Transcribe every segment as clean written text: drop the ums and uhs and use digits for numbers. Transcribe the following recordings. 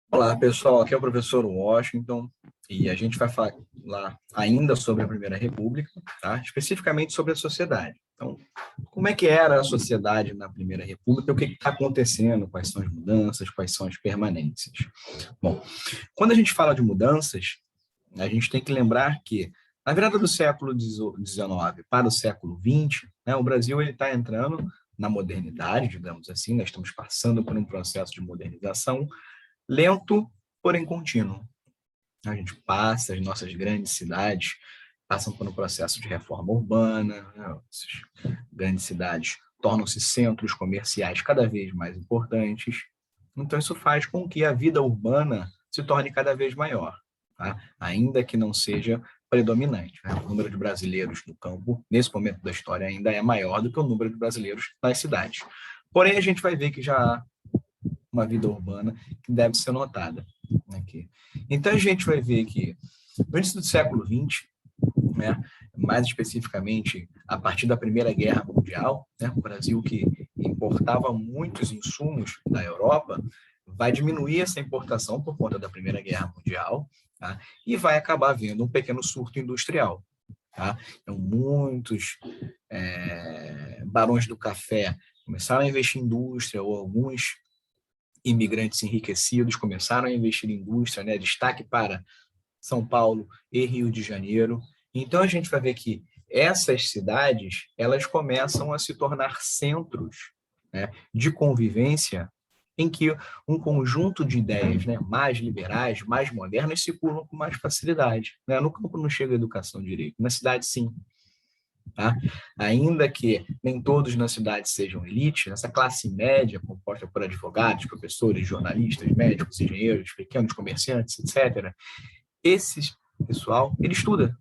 Olá, pessoal. Aqui é o professor Washington e a gente vai falar ainda sobre a Primeira República, tá? Especificamente sobre a sociedade. Então, como é que era a sociedade na Primeira República? O que está acontecendo? Quais são as mudanças? Quais são as permanências? Bom, quando a gente fala de mudanças, a gente tem que lembrar que na virada do século XIX para o século XX, né, o Brasil está entrando na modernidade, digamos assim. Nós estamos passando por um processo de modernização lento, porém contínuo. A gente passa, as nossas grandes cidades passam por um processo de reforma urbana, né? Essas grandes cidades tornam-se centros comerciais cada vez mais importantes. Então, isso faz com que a vida urbana se torne cada vez maior, tá? Ainda que não seja predominante, né? O número de brasileiros no campo, nesse momento da história, ainda é maior do que o número de brasileiros nas cidades. Porém, a gente vai ver que já há uma vida urbana que deve ser notada aqui. Então a gente vai ver que no início do século XX, né, mais especificamente a partir da Primeira Guerra Mundial, né, o Brasil que importava muitos insumos da Europa, vai diminuir essa importação por conta da Primeira Guerra Mundial, tá? E vai acabar havendo um pequeno surto industrial. Tá? Então, muitos barões do café começaram a investir em indústria, ou alguns imigrantes enriquecidos começaram a investir em indústria, né? Destaque para São Paulo e Rio de Janeiro. Então a gente vai ver que essas cidades elas começam a se tornar centros, né, de convivência em que um conjunto de ideias, né, mais liberais, mais modernas circulam com mais facilidade. Né? No campo não chega a educação direito, na cidade sim. Tá? Ainda que nem todos na cidade sejam elite, essa classe média, composta por advogados, professores, jornalistas, médicos, engenheiros, pequenos comerciantes, etc., esse pessoal, ele estuda.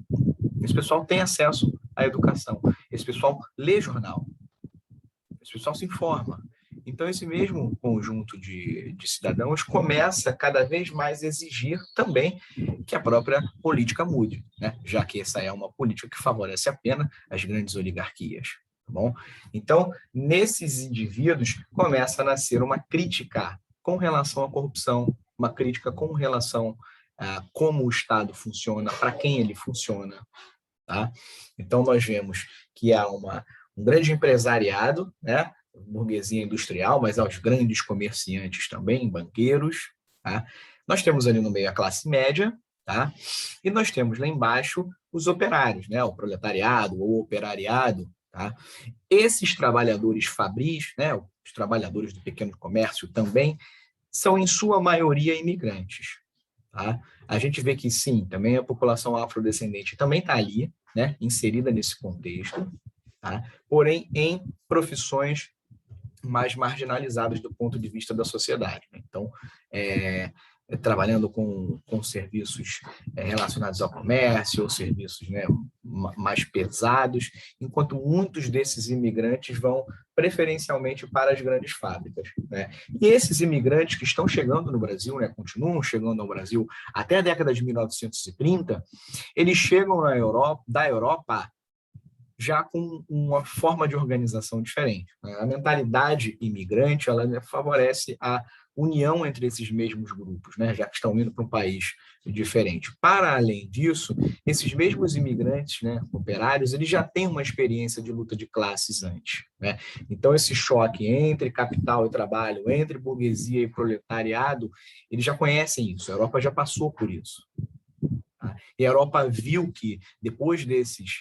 Esse pessoal tem acesso à educação. Esse pessoal lê jornal. Esse pessoal se informa. Então, esse mesmo conjunto de cidadãos começa cada vez mais a exigir também que a própria política mude, né? Já que essa é uma política que favorece apenas as grandes oligarquias. Tá bom? Então, nesses indivíduos, começa a nascer uma crítica com relação à corrupção, uma crítica com relação a como o Estado funciona, para quem ele funciona. Tá? Então, nós vemos que há um grande empresariado, né? Burguesia industrial, mas aos grandes comerciantes também, banqueiros. Tá? Nós temos ali no meio a classe média, tá? E nós temos lá embaixo os operários, né? O proletariado ou operariado. Tá? Esses trabalhadores fabris, né? Os trabalhadores do pequeno comércio também, são em sua maioria imigrantes. Tá? A gente vê que sim, também a população afrodescendente também está ali, né, inserida nesse contexto, tá? Porém em profissões mais marginalizadas do ponto de vista da sociedade. Né? Então, trabalhando com serviços relacionados ao comércio, ou serviços, né, mais pesados, enquanto muitos desses imigrantes vão preferencialmente para as grandes fábricas. Né? E esses imigrantes que estão chegando no Brasil, né, continuam chegando ao Brasil até a década de 1930, eles chegam da Europa já com uma forma de organização diferente. Né? A mentalidade imigrante ela favorece a união entre esses mesmos grupos, né? Já que estão indo para um país diferente. Para além disso, esses mesmos imigrantes, né, operários, eles já têm uma experiência de luta de classes antes. Né? Então, esse choque entre capital e trabalho, entre burguesia e proletariado, eles já conhecem isso. A Europa já passou por isso. Tá? E a Europa viu que, depois dessas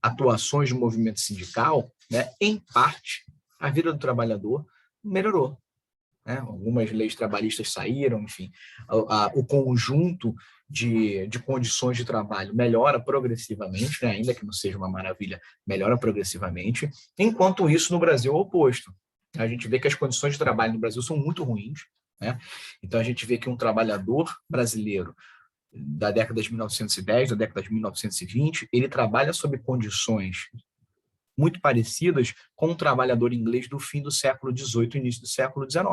atuações do movimento sindical, né, em parte, a vida do trabalhador melhorou. Né? Algumas leis trabalhistas saíram, enfim, o conjunto de condições de trabalho melhora progressivamente, né? Ainda que não seja uma maravilha, melhora progressivamente. Enquanto isso, no Brasil é o oposto. A gente vê que as condições de trabalho no Brasil são muito ruins. Né? Então, a gente vê que um trabalhador brasileiro da década de 1910, da década de 1920, ele trabalha sob condições muito parecidas com o trabalhador inglês do fim do século XVIII, início do século XIX.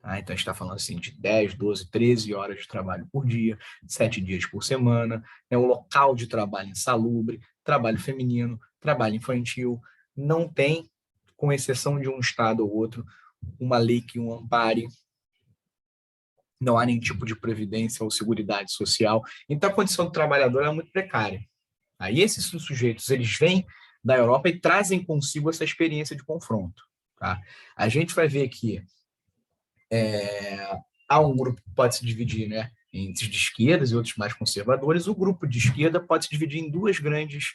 Tá? Então, a gente está falando assim, de 10, 12, 13 horas de trabalho por dia, 7 dias por semana, né? Um local de trabalho insalubre, trabalho feminino, trabalho infantil. Não tem, com exceção de um estado ou outro, uma lei que o ampare. não há nenhum tipo de previdência ou seguridade social, então a condição do trabalhador é muito precária. Aí esses sujeitos, eles vêm da Europa e trazem consigo essa experiência de confronto. Tá? A gente vai ver que há um grupo que pode se dividir, né, entre de esquerdas e outros mais conservadores. O grupo de esquerda pode se dividir em duas grandes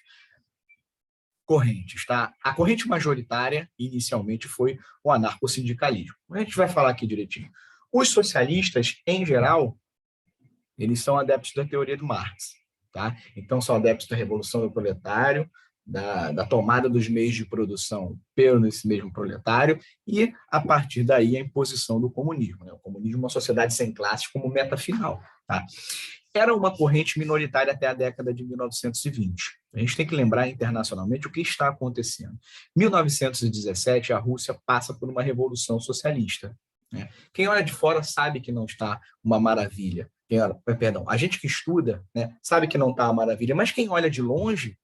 correntes. Tá? A corrente majoritária, inicialmente, foi o anarcossindicalismo. A gente vai falar aqui direitinho. Os socialistas, em geral, eles são adeptos da teoria do Marx. Tá? Então, são adeptos da Revolução do Proletário, da tomada dos meios de produção pelo esse mesmo proletário, e, a partir daí, a imposição do comunismo. Né? O comunismo é uma sociedade sem classes como meta final. Tá? Era uma corrente minoritária até a década de 1920. A gente tem que lembrar internacionalmente o que está acontecendo. Em 1917, a Rússia passa por uma revolução socialista. Né? Quem olha de fora sabe que não está uma maravilha. A gente que estuda, né, sabe que não está uma maravilha, mas quem olha de longe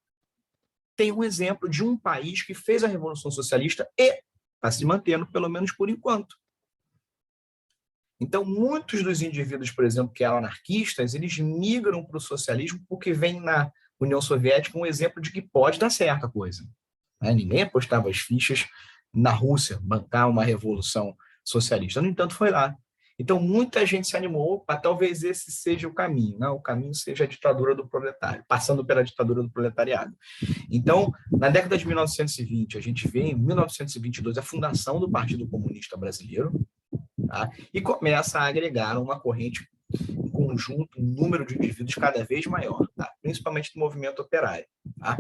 tem um exemplo de um país que fez a Revolução Socialista e está se mantendo, pelo menos por enquanto. Então, muitos dos indivíduos, por exemplo, que eram anarquistas, eles migram para o socialismo porque vem na União Soviética um exemplo de que pode dar certo a coisa. Ninguém apostava as fichas na Rússia, bancar uma revolução socialista. No entanto, foi lá. Então, muita gente se animou para talvez esse seja o caminho, né? O caminho seja a ditadura do proletário, passando pela ditadura do proletariado. Então, na década de 1920, a gente vê em 1922 a fundação do Partido Comunista Brasileiro, tá? E começa a agregar uma corrente, um conjunto, um número de indivíduos cada vez maior, tá? Principalmente do movimento operário. Tá?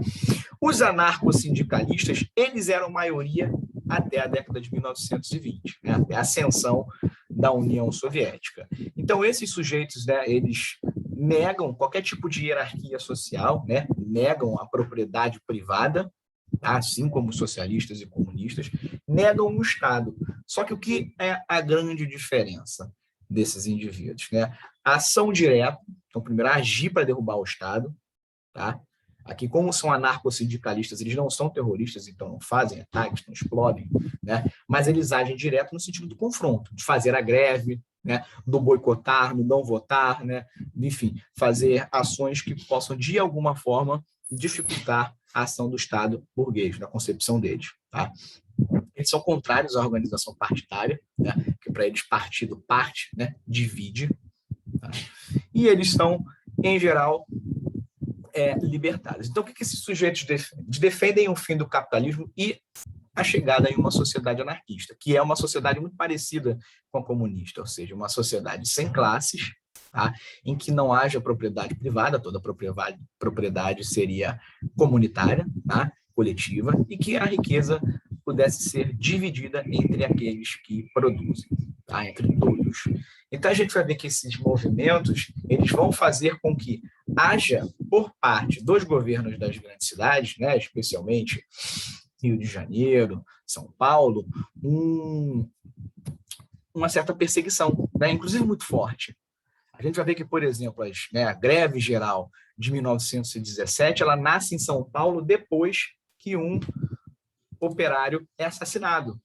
Os anarcossindicalistas, eles eram maioria até a década de 1920, né? Até a ascensão da União Soviética. Então, esses sujeitos, né, eles negam qualquer tipo de hierarquia social, né? Negam a propriedade privada, tá? Assim como socialistas e comunistas, negam o Estado. Só que o que é a grande diferença desses indivíduos? Né? A ação direta, então, primeiro, agir para derrubar o Estado. Tá? Aqui, como são anarcossindicalistas, eles não são terroristas, então não fazem ataques, não explodem, né? Mas eles agem direto no sentido do confronto, de fazer a greve, né? Do boicotar, do não votar, né? Enfim, fazer ações que possam, de alguma forma, dificultar a ação do Estado burguês, na concepção deles. Tá? Eles são contrários à organização partidária, né? Que para eles partido parte, né? Divide. Tá? E eles são, em geral, libertários. Então, o que esses sujeitos defendem? Eles defendem o fim do capitalismo e a chegada em uma sociedade anarquista, que é uma sociedade muito parecida com a comunista, ou seja, uma sociedade sem classes, tá? Em que não haja propriedade privada, toda propriedade seria comunitária, tá? Coletiva, e que a riqueza pudesse ser dividida entre aqueles que produzem, tá? Entre todos. Então, a gente vai ver que esses movimentos eles vão fazer com que haja, por parte dos governos das grandes cidades, né, especialmente Rio de Janeiro, São Paulo, uma certa perseguição, né, inclusive muito forte. A gente vai ver que, por exemplo, a greve geral de 1917, ela nasce em São Paulo depois que um operário é assassinado.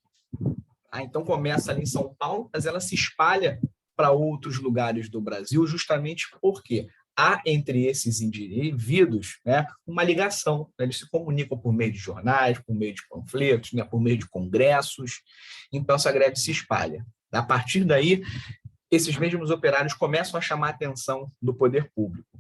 Então, começa ali em São Paulo, mas ela se espalha para outros lugares do Brasil, justamente porque há entre esses indivíduos, né, uma ligação. Né? Eles se comunicam por meio de jornais, por meio de panfletos, né, por meio de congressos. Então, essa greve se espalha. A partir daí, esses mesmos operários começam a chamar a atenção do poder público.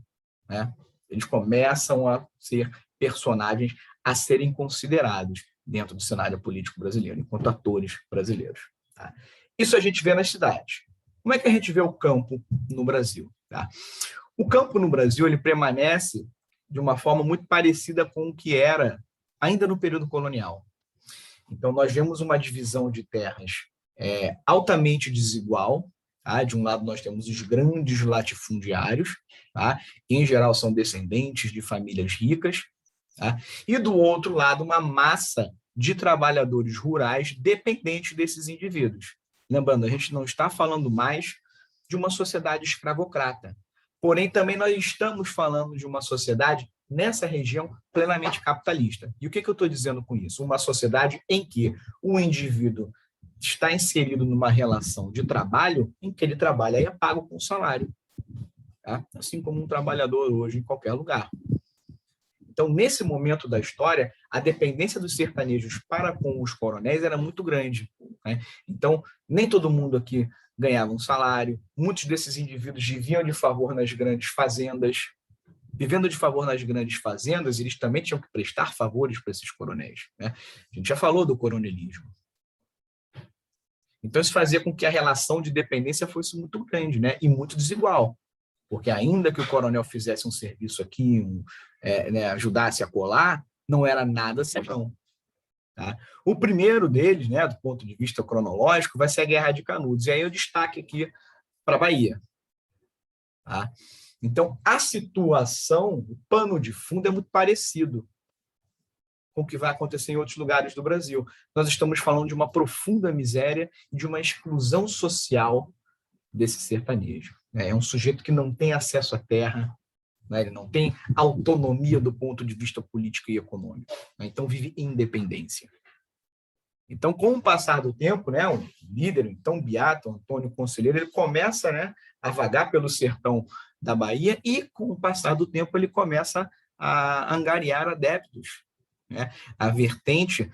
Né? Eles começam a ser personagens a serem considerados dentro do cenário político brasileiro, enquanto atores brasileiros. Tá? Isso a gente vê nas cidades. Como é que a gente vê o campo no Brasil? Tá? O campo no Brasil ele permanece de uma forma muito parecida com o que era ainda no período colonial. Então, nós vemos uma divisão de terras altamente desigual. Tá? De um lado, nós temos os grandes latifundiários, tá? Que, em geral, são descendentes de famílias ricas. Tá? E, do outro lado, uma massa de trabalhadores rurais dependentes desses indivíduos. Lembrando, a gente não está falando mais de uma sociedade escravocrata. Porém, também nós estamos falando de uma sociedade, nessa região, plenamente capitalista. E o que eu estou dizendo com isso? Uma sociedade em que o indivíduo está inserido numa relação de trabalho em que ele trabalha e é pago com salário, tá? Assim como um trabalhador hoje em qualquer lugar. Então, nesse momento da história, a dependência dos sertanejos para com os coronéis era muito grande, né? Então, nem todo mundo aqui ganhava um salário, muitos desses indivíduos viviam de favor nas grandes fazendas. Vivendo de favor nas grandes fazendas, eles também tinham que prestar favores para esses coronéis, né? A gente já falou do coronelismo. Então, isso fazia com que a relação de dependência fosse muito grande, né? E muito desigual. Porque ainda que o coronel fizesse um serviço aqui, né, ajudasse a colar, não era nada serão. Tá? O primeiro deles, né, do ponto de vista cronológico, vai ser a Guerra de Canudos. E aí eu destaque aqui para a Bahia. Tá? Então, a situação, o pano de fundo é muito parecido com o que vai acontecer em outros lugares do Brasil. Nós estamos falando de uma profunda miséria e de uma exclusão social desse sertanejo. É um sujeito que não tem acesso à terra, né? Ele não tem autonomia do ponto de vista político e econômico, né? Então vive independência. Então, com o passar do tempo, né, o líder, então beato, Antônio Conselheiro, ele começa, né, a vagar pelo sertão da Bahia e, com o passar do tempo, ele começa a angariar adeptos, né? A vertente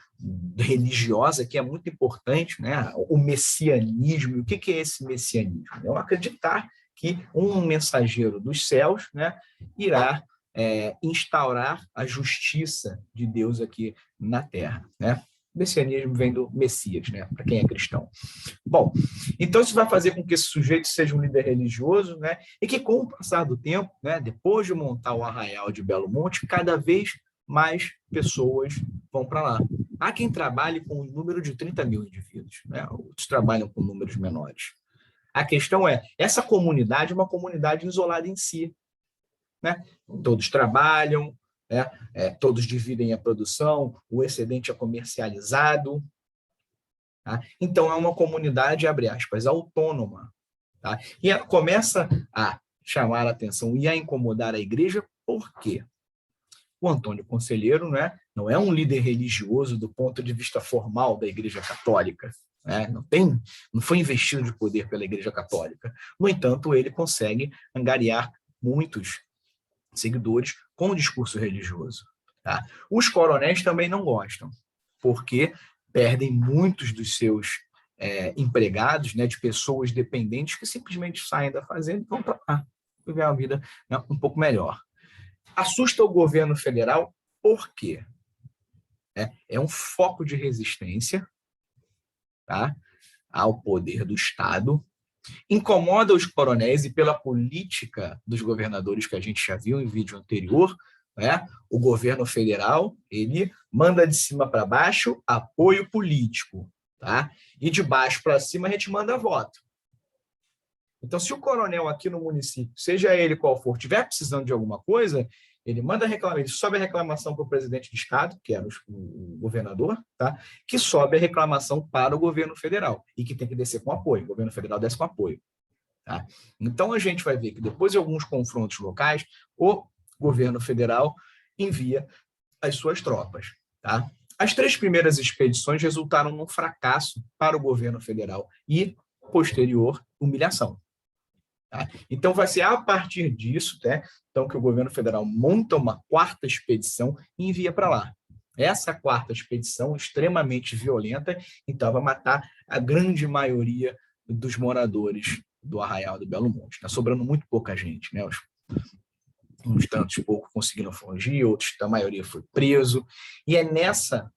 religiosa que é muito importante, né? O messianismo. O que é esse messianismo? É acreditar que um mensageiro dos céus, né, irá instaurar a justiça de Deus aqui na Terra, né? O messianismo vem do Messias, né, para quem é cristão. Bom, então isso vai fazer com que esse sujeito seja um líder religioso, né, e que com o passar do tempo, né, depois de montar o Arraial de Belo Monte, cada vez mais pessoas vão para lá. Há quem trabalhe com um número de 30 mil indivíduos, né, outros trabalham com números menores. A questão é, essa comunidade é uma comunidade isolada em si, né? Todos trabalham, né? Todos dividem a produção, o excedente é comercializado. Tá? Então, é uma comunidade, abre aspas, autônoma. Tá? E ela começa a chamar a atenção e a incomodar a igreja, por quê? O Antônio Conselheiro, né, não é um líder religioso do ponto de vista formal da Igreja Católica, né? Não foi investido de poder pela Igreja Católica. No entanto, ele consegue angariar muitos seguidores com o discurso religioso. Tá? Os coronéis também não gostam, porque perdem muitos dos seus empregados, né, de pessoas dependentes que simplesmente saem da fazenda e vão para lá, viver uma vida, né, um pouco melhor. Assusta o governo federal, por quê? É um foco de resistência, tá, ao poder do Estado, incomoda os coronéis e pela política dos governadores que a gente já viu em vídeo anterior, né, o governo federal ele manda de cima para baixo apoio político, tá? E de baixo para cima a gente manda voto. Então, se o coronel aqui no município, seja ele qual for, tiver precisando de alguma coisa, ele manda reclamar, ele sobe a reclamação para o presidente de estado, que era o governador, tá? Que sobe a reclamação para o governo federal e que tem que descer com apoio. O governo federal desce com apoio. Tá? Então, a gente vai ver que depois de alguns confrontos locais, o governo federal envia as suas tropas. Tá? As 3 primeiras expedições resultaram num fracasso para o governo federal e, posterior, humilhação. Tá? Então, vai ser a partir disso, né, então, que o governo federal monta uma 4ª expedição e envia para lá. Essa 4ª expedição, extremamente violenta, então vai matar a grande maioria dos moradores do Arraial do Belo Monte. Está sobrando muito pouca gente, né? Uns tantos pouco conseguiram fugir, outros, a maioria foi preso. E é nessa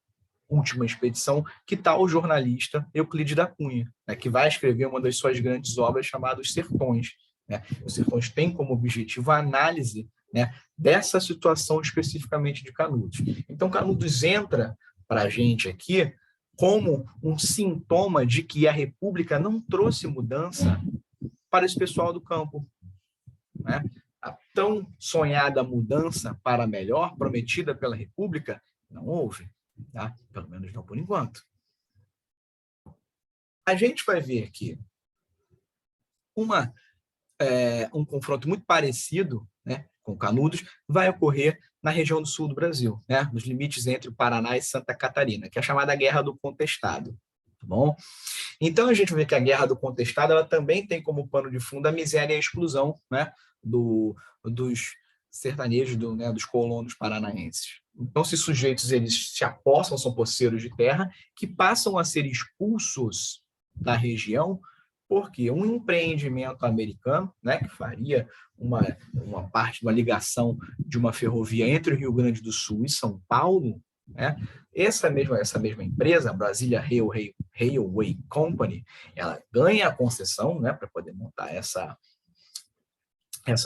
última expedição que está o jornalista Euclides da Cunha, né, que vai escrever uma das suas grandes obras chamada Os Sertões. Né? Os Sertões tem como objetivo a análise, né, dessa situação especificamente de Canudos. Então, Canudos entra para a gente aqui como um sintoma de que a República não trouxe mudança para esse pessoal do campo. Né? A tão sonhada mudança para melhor, prometida pela República, não houve. Tá? Pelo menos não por enquanto. A gente vai ver aqui um confronto muito parecido, né, com Canudos, vai ocorrer na região do sul do Brasil, né, nos limites entre o Paraná e Santa Catarina, que é a chamada Guerra do Contestado. tá bom? Então, a gente vê que a Guerra do Contestado ela também tem como pano de fundo a miséria e a exclusão, né, dos sertanejos, dos colonos paranaenses. Então, esses sujeitos eles se apossam, são poceiros de terra, que passam a ser expulsos da região porque um empreendimento americano, né, que faria uma parte, uma ligação de uma ferrovia entre o Rio Grande do Sul e São Paulo, né, essa mesma empresa, a Brasília Railway Company, ela ganha a concessão, né, para poder montar essa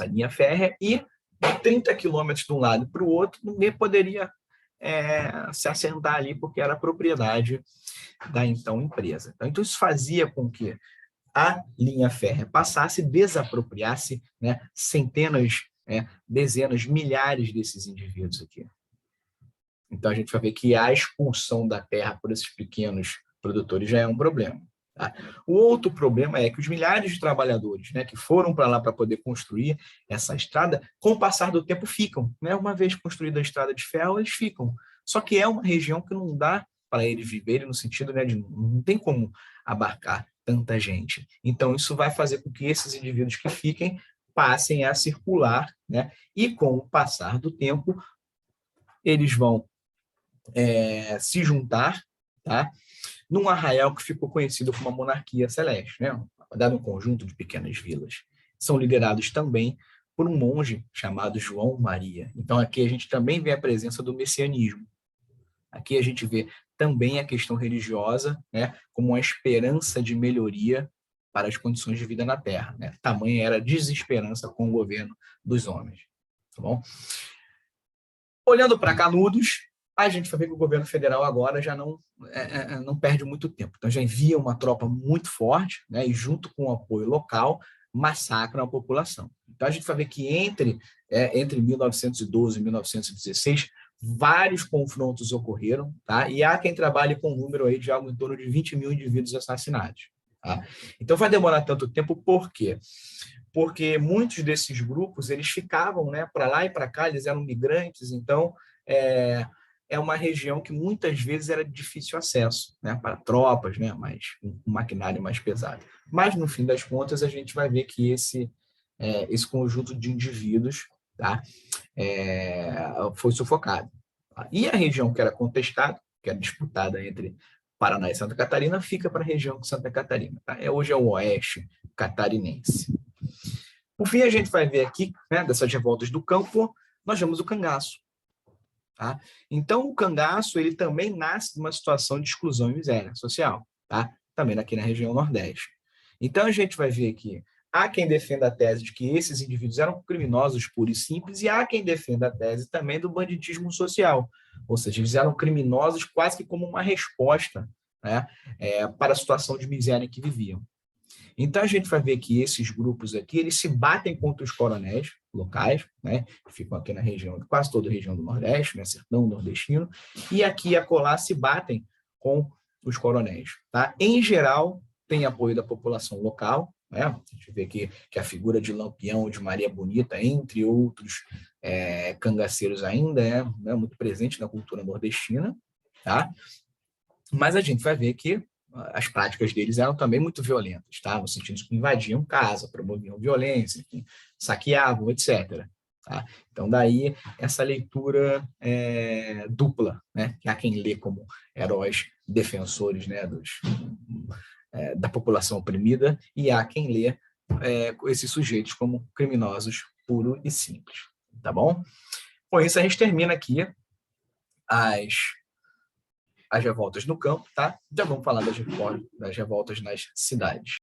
linha férrea e 30 quilômetros de um lado para o outro, ninguém poderia se assentar ali porque era propriedade da então empresa. Então, isso fazia com que a linha férrea passasse, desapropriasse, né, centenas, dezenas, milhares desses indivíduos aqui. Então, a gente vai ver que a expulsão da terra por esses pequenos produtores já é um problema. Tá? O outro problema é que os milhares de trabalhadores, né, que foram para lá para poder construir essa estrada, com o passar do tempo ficam. Né? Uma vez construída a estrada de ferro, eles ficam. Só que é uma região que não dá para eles viverem no sentido, né, de não tem como abarcar tanta gente. Então, isso vai fazer com que esses indivíduos que fiquem passem a circular, né? E com o passar do tempo, eles vão se juntar, tá? Num arraial que ficou conhecido como a Monarquia Celeste, né? Dado um conjunto de pequenas vilas. São liderados também por um monge chamado João Maria. Então, aqui a gente também vê a presença do messianismo. Aqui a gente vê também a questão religiosa, né, como uma esperança de melhoria para as condições de vida na Terra. Né? Tamanha era a desesperança com o governo dos homens. Tá bom? Olhando para Canudos, a gente vai ver que o governo federal agora já não perde muito tempo. Então, já envia uma tropa muito forte, né, e junto com o apoio local, massacram a população. Então, a gente vai ver que entre 1912 e 1916, vários confrontos ocorreram, tá? E há quem trabalhe com um número aí de algo em torno de 20 mil indivíduos assassinados. Tá? Então, vai demorar tanto tempo, por quê? Porque muitos desses grupos, eles ficavam, né, para lá e para cá, eles eram migrantes, então é uma região que muitas vezes era de difícil acesso, né, para tropas, né, mas um maquinário mais pesado. Mas, no fim das contas, a gente vai ver que esse conjunto de indivíduos, tá, foi sufocado. E a região que era contestada, que era disputada entre Paraná e Santa Catarina, fica para a região de Santa Catarina. Tá? Hoje é o oeste catarinense. Por fim, a gente vai ver aqui, né, dessas revoltas do campo, nós vemos o cangaço. Tá? Então, o cangaço ele também nasce de uma situação de exclusão e miséria social, tá? Também aqui na região Nordeste. Então, a gente vai ver que há quem defenda a tese de que esses indivíduos eram criminosos puros e simples, e há quem defenda a tese também do banditismo social, ou seja, eles eram criminosos quase que como uma resposta, né, para a situação de miséria em que viviam. Então, a gente vai ver que esses grupos aqui, eles se batem contra os coronéis locais, né, que ficam aqui na região, quase toda a região do Nordeste, né, sertão nordestino, e aqui e acolá se batem com os coronéis. Tá? Em geral, tem apoio da população local, né? A gente vê que a figura de Lampião, de Maria Bonita, entre outros cangaceiros ainda né, muito presente na cultura nordestina, tá? Mas a gente vai ver que as práticas deles eram também muito violentas, tá? No sentido de que invadiam casa, promoviam violência, enfim, saqueavam, etc. Tá? Então, daí essa leitura dupla, né? Que há quem lê como heróis defensores, né, da população oprimida, e há quem lê esses sujeitos como criminosos puro e simples. Tá bom? Com isso, a gente termina aqui as revoltas no campo, tá? Já vamos falar das revoltas nas cidades.